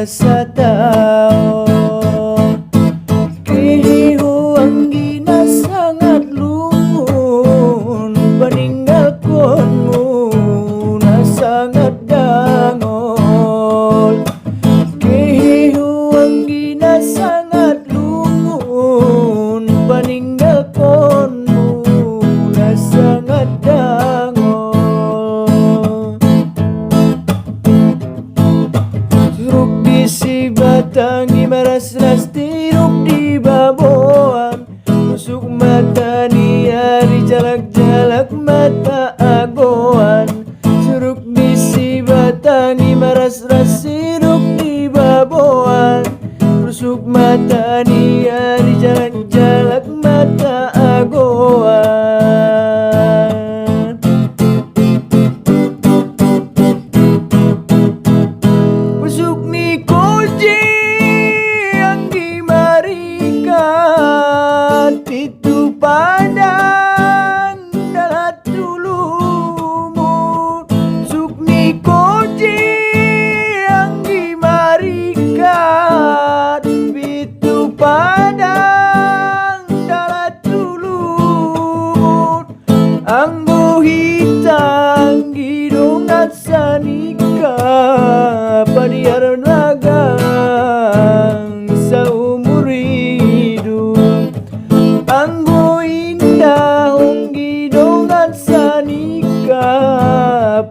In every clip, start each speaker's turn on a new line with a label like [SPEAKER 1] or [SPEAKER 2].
[SPEAKER 1] satao Kihihu anggina sangat lumun Peninggalkonmu na sangat dangol Kihihu anggina sangat lumun Peninggalkonmu na sangat dangol Suruk di si batangi maras-ras tiruk di baboan Tusuk mata niari jalak-jalak mata agoan Suruk di si batangi maras-ras tiruk di baboan Tusuk mata niari jalak-jalak mata agoan Pusuk ni koji yang dimarikan Pitu padang dalat tulumun Pusuk ni koji yang dimarikan Pitu padang dalat tulumun Anggo hitang gidongat sanika Padiar nagang saumur hidup Anggo indah gidongat sanika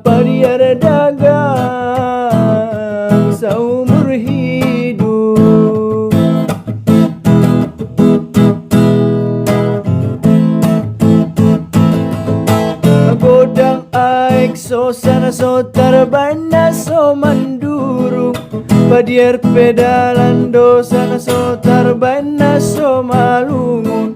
[SPEAKER 1] Padiar dagang saumur hidup Godang aik so sana so tarbana so manduru Padiar pedalan do sana so tarbana so malungun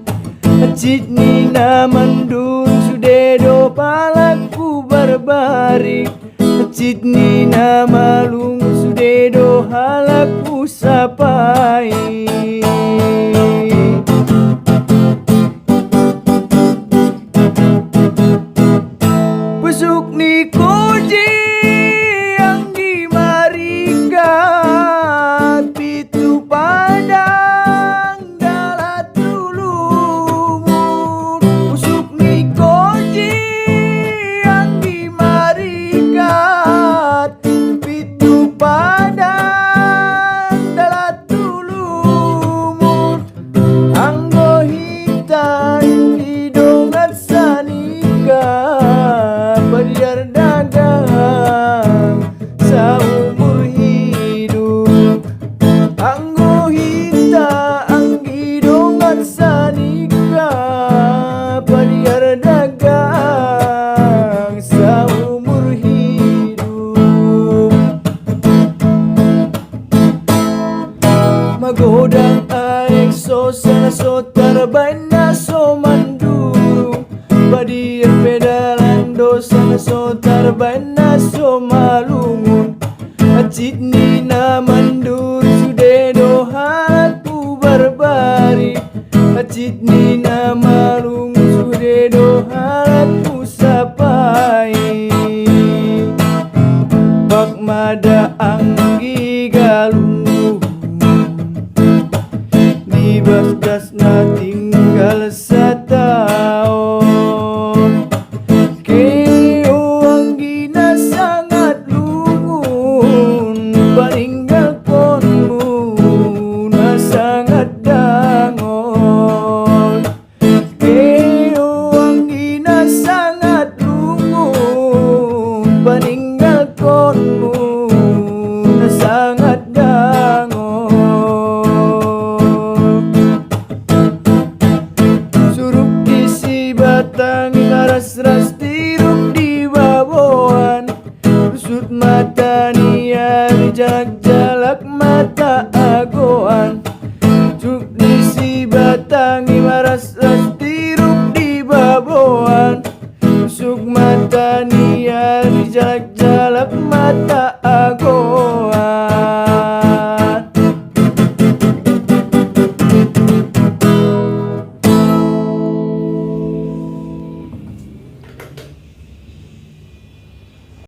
[SPEAKER 1] Acit nina mandun sudedo palaku barbari Acit nina malungun sudedo halaku sapai Pusuk ni koji yang dimarikan Pitu padang dalat tulumun Pusuk ni koji yang dimarikan Pitu padang dalat tulumun Anggo hitam hidongan sanika Padiar dagang saumur hidup Anggo hita anggidongan sanika Padiar dagang saumur hidup Magodang aik so sana so tarbana so manduru Padiar pedalan do sana so tarbana so malungun Acit nina mandur sudedo halaku barbari Acit nina malungun sudedo halaku sapai Bak mada anggi galunggu Di basdas na tinggal satao Keo anggina sangat lumun Peninggalkonmu na sangat dangol Keo anggina sangat lumun Peninggalkonmu na sangat dangol Suruk isi batang maras-ras tiruk di baboan Rusut mata niari jalak-jalak mata agoan Suruk isi batang maras-ras tiruk di baboan Rusuk mata niari jalak-jalak mata agoan